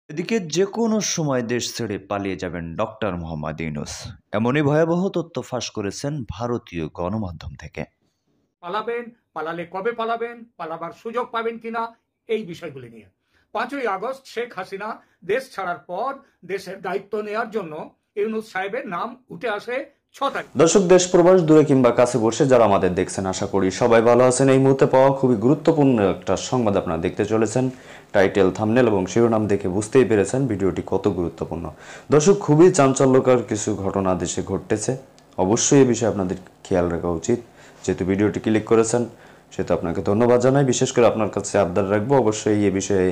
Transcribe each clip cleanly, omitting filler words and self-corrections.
এদিকে যেকোনো সময় দেশ ছেড়ে পালিয়ে যাবেন ডক্টর মোহাম্মদ ইউনূস, এমনই ভয়াবহ তথ্য ফাঁস করেছেন ভারতীয় গণমাধ্যম থেকে। পালাবেন, পালালে কবে পালাবেন, পালাবার সুযোগ পাবেন কিনা, এই বিষয়গুলি নিয়ে 5ই আগস্ট শেখ হাসিনা দেশ ছাড়ার পর দেশের দায়িত্ব নেওয়ার জন্য ইউনূস সাহেবের নাম উঠে আসে 6 তারিখ। দর্শক, দেশ প্রবাস দূরে কিংবা কাছে বসে যারা আমাদের দেখছেন, আশা করি সবাই ভালো আছেন। এই মুহূর্তে পাওয়া খুবই গুরুত্বপূর্ণ একটা সংবাদ আপনারা দেখতে চলেছেন। টাইটেল, থাম্বনেল এবং শিরোনাম দেখে বুঝতেই পেরেছেন ভিডিওটি কত গুরুত্বপূর্ণ। দর্শক, খুবই চাঞ্চল্যকর কিছু ঘটনা দেশে ঘটতেছে। অবশ্যই এই বিষয়ে আপনাদের খেয়াল রাখা উচিত। যেহেতু ভিডিওটি ক্লিক করেছেন সেহেতু আপনাকে ধন্যবাদ জানাই। বিশেষ করে আপনার কাছে আবদার রাখবো, অবশ্যই এই বিষয়ে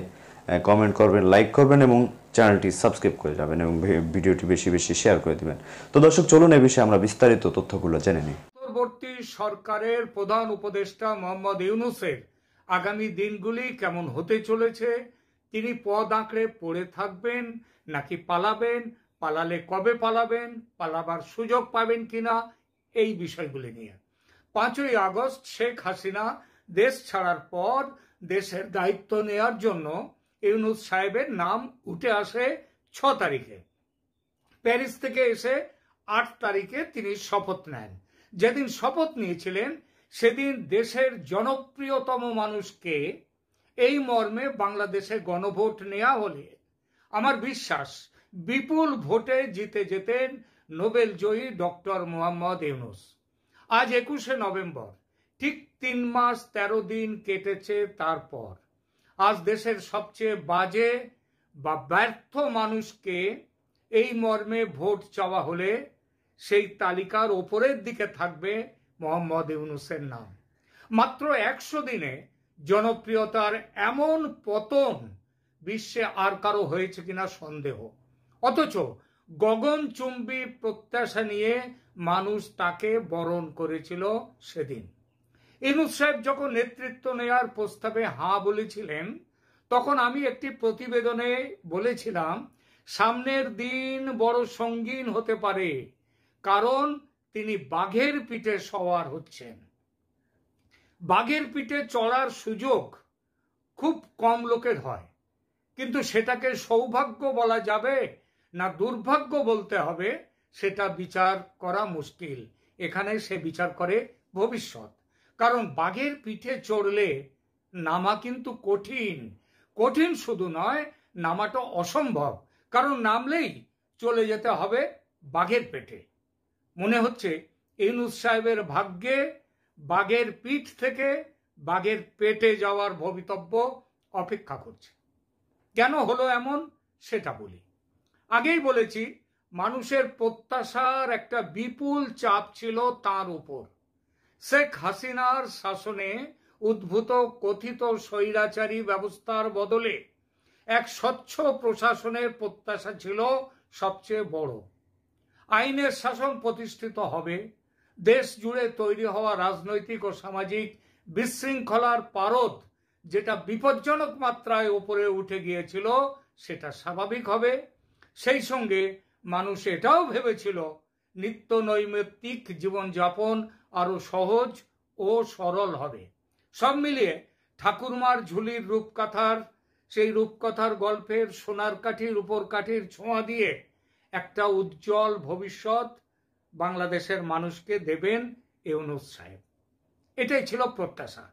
কমেন্ট করবেন, লাইক করবেন এবং চ্যানেলটি সাবস্ক্রাইব করে যাবেন এবং ভিডিওটি বেশি বেশি শেয়ার করে দিবেন। তো দর্শক, চলুন এই বিষয়ে আমরা বিস্তারিত তথ্যগুলো জেনে নিই। পরবর্তী সরকারের প্রধান উপদেষ্টা মোহাম্মদ ইউনূসের আগামী দিনগুলি কেমন হতে চলেছে, তিনি পদ আঁকড়ে পড়ে থাকবেন নাকি পালাবেন, পালালে কবে পালাবেন, পালাবার সুযোগ পাবেন কিনা, এই বিষয়গুলি নিয়ে 5ই আগস্ট শেখ হাসিনা দেশ ছাড়ার পর দেশের দায়িত্ব নেওয়ার জন্য ইউনূস সাহেবের নাম উঠে আসে 6 তারিখে। প্যারিস থেকে এসে 8 তারিখে তিনি শপথ নেন। যেদিন শপথ নিয়েছিলেন সেদিন দেশের জনপ্রিয়তম মানুষকে এই মর্মে বাংলাদেশে গণভোট নেওয়া হলে আমার বিশ্বাস বিপুল ভোটে জিতে যেতেন নোবেল জয়ী ডক্টর মোহাম্মদ ইউনূস। আজ 21শে নভেম্বর, ঠিক 3 মাস 13 দিন কেটেছে তারপর আজ দেশের সবচেয়ে বাজে বা ব্যর্থ মানুষকে এই মর্মে ভোট চাওয়া হলে সেই তালিকার ওপরের দিকে থাকবে মোহাম্মদ ইউনূসের নাম। মাত্র 100 দিনে জনপ্রিয়তার এমন পতন বিশ্বে আর কারো হয়েছে কিনা সন্দেহ। অথচ গগনচুম্বী প্রত্যাশা নিয়ে মানুষ তাকে বরণ করেছিল সেদিন। ইউনূস সাহেব যখন নেতৃত্ব নেওয়ার প্রস্তাবে হাঁ বলেছিলেন, তখন আমি একটি প্রতিবেদনে বলেছিলাম সামনের দিন বড় সঙ্গীন হতে পারে, কারণ তিনি বাঘের পিঠে সওয়ার হচ্ছেন। বাঘের পিঠে চড়ার সুযোগ খুব কম লোকের হয়, কিন্তু সেটাকে সৌভাগ্য বলা যাবে না দুর্ভাগ্য বলতে হবে সেটা বিচার করা মুশকিল। এখানে সে বিচার করে ভবিষ্যৎ। কারণ বাঘের পিঠে চড়লে নামা কিন্তু কঠিন। কঠিন শুধু নয়, নামাটা অসম্ভব, কারণ নামলেই চলে যেতে হবে বাঘের পেটে। মনে হচ্ছে ইউনূস সাহেবের ভাগ্যে বাঘের পিঠ থেকে বাঘের পেটে যাওয়ার ভবিতব্য অপেক্ষা করছে। কেন হলো এমন সেটা বলি। আগেই বলেছি, মানুষের প্রত্যাশার একটা বিপুল চাপ ছিল তার উপর। শেখ হাসিনার শাসনে উদ্ভূত কথিত স্বৈরাচারী ব্যবস্থার বদলে এক স্বচ্ছ প্রশাসনের প্রত্যাশা ছিল সবচেয়ে বড়। আইনের শাসন প্রতিষ্ঠিত হবে, দেশ জুড়ে তৈরি হওয়া রাজনৈতিক ও সামাজিক বিশৃঙ্খলার পারদ যেটা বিপজ্জনক মাত্রায় উপরে উঠে গিয়েছিল সেটা স্বাভাবিক হবে। সেই সঙ্গে মানুষ এটাও ভেবেছিল নিত্য নৈমিত্তিক জীবনযাপন আরো সহজ ও সরল হবে। সব মিলিয়ে ঠাকুরমার ঝুলির রূপকথার সেই রূপকথার গল্পের সোনার কাঠির উপর কাঠির ছোঁয়া দিয়ে একটা উজ্জ্বল ভবিষ্যৎ বাংলাদেশের মানুষকে দেবেন ইউনূস সাহেব। এটাই ছিল প্রত্যাশা।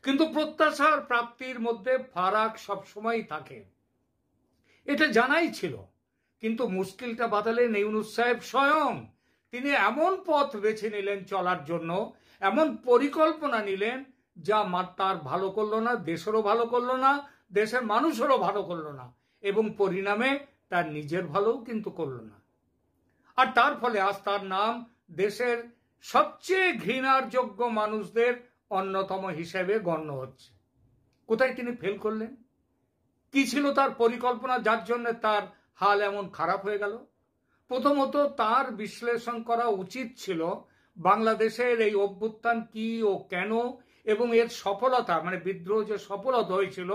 কিন্তু প্রত্যাশার প্রাপ্তির মধ্যে ফারাক সবসময় থাকে, এটা জানাই ছিল। কিন্তু মুশকিলটা বাঁধালেন ইউনূস সাহেব স্বয়ং। তিনি এমন পথ বেছে নিলেন চলার জন্য, এমন পরিকল্পনা নিলেন যা তার ভালো করলো না, দেশেরও ভালো করলো না, দেশের মানুষেরও ভালো করলো না, এবং পরিণামে তার নিজের ভালোও কিন্তু করলো না। আর তার ফলে আজ তার নাম দেশের সবচেয়ে ঘৃণার যোগ্য মানুষদের অন্যতম হিসেবে গণ্য হচ্ছে। কোথায় তিনি ফেল করলেন? কি ছিল তার পরিকল্পনা যার জন্য তার হাল এমন খারাপ হয়ে গেল? প্রথমত, তার বিশ্লেষণ করা উচিত ছিল বাংলাদেশের এই অভ্যুত্থান কি ও কেন, এবং এর সফলতা মানে বিদ্রোহ যে সফলতা হয়েছিল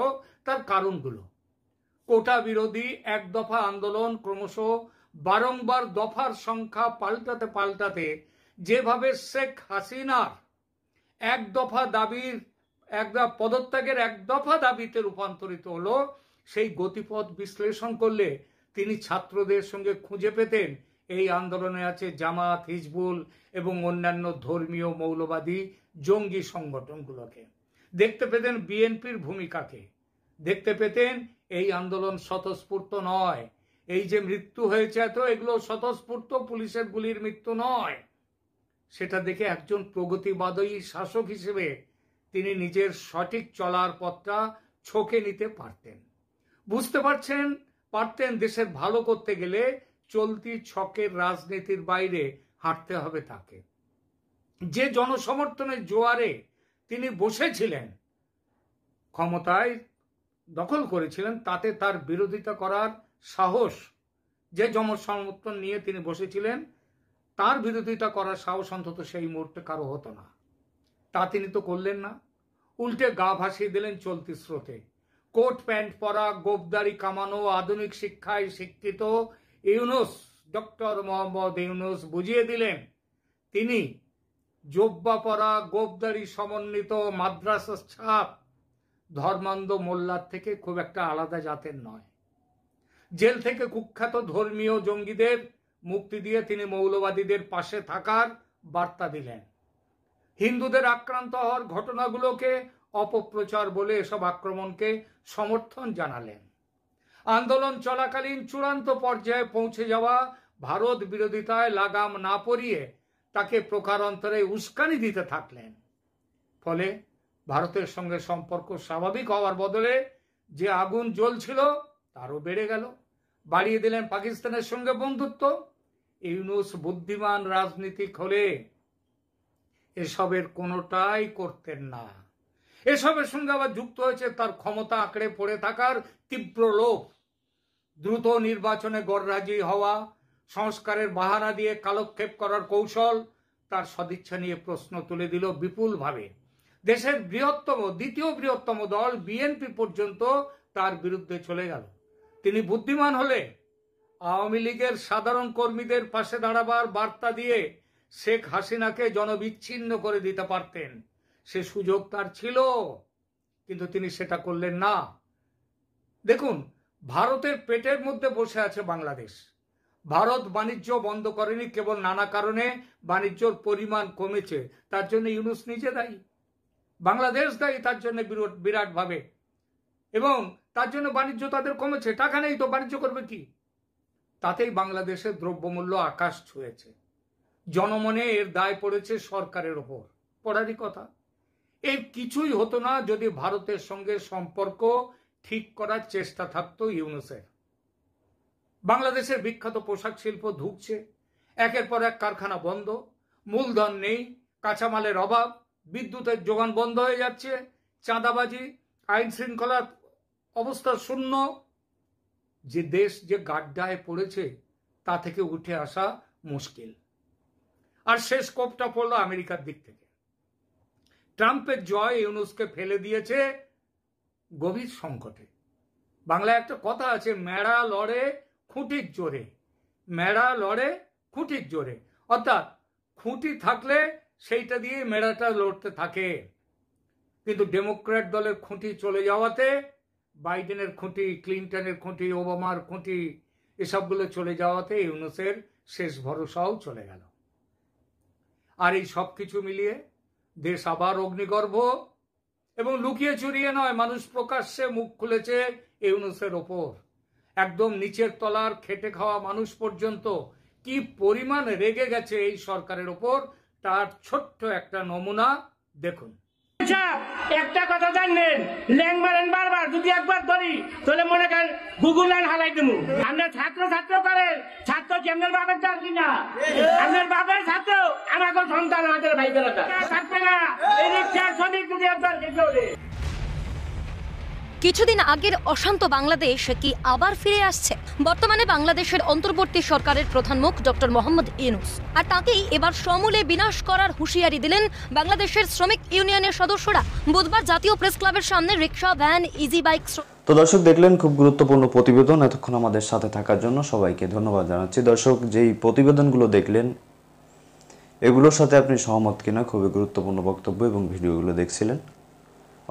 তার কারণগুলো। কোটা বিরোধী এক দফা আন্দোলন ক্রমশ বারংবার দফার সংখ্যা পাল্টাতে পাল্টাতে যেভাবে শেখ হাসিনার এক দফা দাবির পদত্যাগের এক দফা দাবিতে রূপান্তরিত হলো, সেই গতিপথ বিশ্লেষণ করলে তিনি ছাত্রদের সঙ্গে খুঁজে পেতেন এই আন্দোলনে আছে জামাত, হিজবুল এবং অন্যান্য ধর্মীয় মৌলবাদী জঙ্গি সংগঠনগুলোকে। দেখতে পেতেন বিএনপির ভূমিকাকে, দেখতে পেতেন এই আন্দোলন স্বতঃস্ফূর্ত নয়, এই যে মৃত্যু হয়েছে এত, এগুলো স্বতঃস্ফূর্ত পুলিশের গুলির মৃত্যু নয়। সেটা দেখে একজন প্রগতিবাদী শাসক হিসেবে তিনি নিজের সঠিক চলার পথটা ছকে নিতে পারতেন, বুঝতে পারতেন দেশের ভালো করতে গেলে চলতি ছকের রাজনীতির বাইরে হাঁটতে হবে তাকে। যে জনসমর্থনের জোয়ারে তিনি বসেছিলেন, ক্ষমতায় দখল করেছিলেন, তাতে তার বিরোধিতা করার সাহস, যে জনসমর্থন নিয়ে তিনি বসেছিলেন তার বিরোধিতা করার সাহস অন্তত সেই মুহূর্তে কারো হতো না। তা তিনি তো করলেন না, উল্টে গা ভাসিয়ে দিলেন চলতি স্রোতে। কোট প্যান্ট পরা, গোফদারি কামানো, আধুনিক শিক্ষায় শিক্ষিত ইউনূস, ডক্টর মোহাম্মদ ইউনূস বুঝিয়ে দিলেন তিনি জোব্বা পরা, গোফদারি সমন্বিত মাদ্রাসা ছাপ ধর্মান্ধ মোল্লার থেকে খুব একটা আলাদা জাতের নয়। জেল থেকে কুখ্যাত ধর্মীয় জঙ্গিদের মুক্তি দিয়ে তিনি মৌলবাদীদের পাশে থাকার বার্তা দিলেন। হিন্দুদের আক্রান্ত হওয়ার ঘটনাগুলোকে অপপ্রচার বলে এসব আক্রমণকে সমর্থন জানালেন। আন্দোলন চলাকালীন চূড়ান্ত পর্যায়ে পৌঁছে যাওয়া ভারত বিরোধিতায় লাগাম না পরিয়ে তাকে প্রকারান্তরে উস্কানি দিতে থাকলেন। ফলে ভারতের সঙ্গে সম্পর্ক স্বাভাবিক হওয়ার বদলে যে আগুন জ্বলছিল তারও বেড়ে গেল। বাড়িয়ে দিলেন পাকিস্তানের সঙ্গে বন্ধুত্ব। ইউনূস বুদ্ধিমান রাজনীতিক হলে এসবের কোনোটাই করতেন না। এসবের সঙ্গে আবার যুক্ত হয়েছে তার ক্ষমতা আঁকড়ে পড়ে থাকার তীব্র লোভ। দ্রুত নির্বাচনে গড়রাজি হওয়া, সংস্কারের বাহানা দিয়ে কালক্ষেপ করার কৌশল তার সদিচ্ছা নিয়ে প্রশ্ন তুলে দিল বিপুলভাবে। দেশের দ্বিতীয় বৃহত্তম দল বিএনপি পর্যন্ত তার বিরুদ্ধে চলে গেল। তিনি বুদ্ধিমান হলে আওয়ামী লীগের সাধারণ কর্মীদের পাশে দাঁড়াবার বার্তা দিয়ে শেখ হাসিনাকে জনবিচ্ছিন্ন করে দিতে পারতেন। সে সুযোগ তার ছিল, কিন্তু তিনি সেটা করলেন না। দেখুন, ভারতের পেটের মধ্যে বসে আছে বাংলাদেশ। ভারত বাণিজ্য বন্ধ করেনি, কেবল নানা কারণে বাণিজ্যর পরিমাণ কমেছে। তার জন্য ইউনূস নিজে দায়ী, বাংলাদেশ দায়ী তার জন্য বিরাট ভাবে, এবং তার জন্য বাণিজ্য তাদের কমেছে। টাকা নেই তো বাণিজ্য করবে কি? তাতেই বাংলাদেশের দ্রব্যমূল্য আকাশ ছুঁয়েছে। জনমনে এর দায় পড়েছে সরকারের ওপর, পড়ারই কথা। এর কিছুই হতো না যদি ভারতের সঙ্গে সম্পর্ক ঠিক করার চেষ্টা থাকতো ইউনূসের। বাংলাদেশের বিখ্যাত পোশাক শিল্প ধুঁকছে, একের পর এক কারখানা বন্ধ, মূলধন নেই, কাঁচামালের অভাব, বিদ্যুতের যোগান বন্ধ হয়ে যাচ্ছে, চাঁদাবাজি, আইন শৃঙ্খলার অবস্থা শূন্য। যে দেশ যে গাড্ডায় পড়েছে তা থেকে উঠে আসা মুশকিল। আর শেষ কোপটা পড়লো আমেরিকার দিক থেকে। ট্রাম্পের জয় ইউনূসকে ফেলে দিয়েছে গভীর সংকটে। বাংলায় একটা কথা আছে, মেড়া লড়ে খুঁটির জোরে, মেড়া লড়ে খুঁটির জোরে। অর্থাৎ খুঁটি থাকলে সেইটা দিয়ে মেড়াটা লড়তে থাকে। কিন্তু ডেমোক্র্যাট দলের খুঁটি চলে যাওয়াতে, বাইডেনের খুঁটি, ক্লিন্টনের খুঁটি, ওবামার খুঁটি, এসবগুলো চলে যাওয়াতে ইউনূসের শেষ ভরসাও চলে গেল। আর এই সব কিছু মিলিয়ে দেশ আবার অগ্নিগর্ভ, এবং লুকিয়ে চুরিয়ে নয়, মানুষ প্রকাশ্যে মুখ খুলেছে ইউনূসের ওপর। একদম নিচের তলার খেটে খাওয়া মানুষ পর্যন্ত কি পরিমাণ রেগে গেছে এই সরকারের ওপর, তার ছোট্ট একটা নমুনা দেখুন। একটা কথা জানবেন, ল্যাং মারেন বারবার, যদি একবার ধরি তাহলে মনে করেন গুগল লাইন হালাই দেবো। আমরা ছাত্র করেন, ছাত্র কি আপনার বাপের চাল কিনা? আপনার বাপের ছাত্র আমাকে সন্তান, আমাদের ভাই বেড়াটা থাকবে না। এই রিক্সার শ্রমিক যদি একবার দেখলে। কিছুদিন আগের অশান্ত বাংলাদেশ কি আবার ফিরে আসছে? বর্তমানে বাংলাদেশের অন্তর্বর্তী সরকারের প্রধান মুখ ডক্টর মোহাম্মদ ইউনূস, আর তাকেই এবার সমূলে বিনাশ করার হুঁশিয়ারি দিলেন বাংলাদেশের শ্রমিক ইউনিয়নের সদস্যরা। বুধবার জাতীয় প্রেস ক্লাবের সামনে রিক্সা, ভ্যান, ইজি বাইক। তো দর্শক, দেখলেন খুব গুরুত্বপূর্ণ প্রতিবেদন। এতক্ষণ আমাদের সাথে থাকার জন্য সবাইকে ধন্যবাদ জানাচ্ছি। দর্শক, যেই প্রতিবেদনগুলো দেখলেন এগুলোর সাথে আপনি সহমত কিনা, খুবই গুরুত্বপূর্ণ বক্তব্য এবং ভিডিওগুলো দেখছিলেন।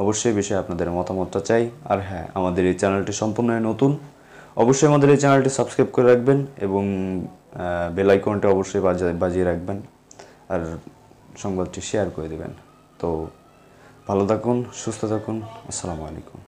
অবশ্যই এই বিষয়ে আপনাদের মতামতটা চাই। আর হ্যাঁ, আমাদের এই চ্যানেলটি সম্পূর্ণ নতুন, অবশ্যই আমাদের এই চ্যানেলটি সাবস্ক্রাইব করে রাখবেন এবং বেল আইকনটা অবশ্যই বাজিয়ে রাখবেন, আর সংবাদটি শেয়ার করে দেবেন। তো ভালো থাকুন, সুস্থ থাকুন, আসসালামু আলাইকুম।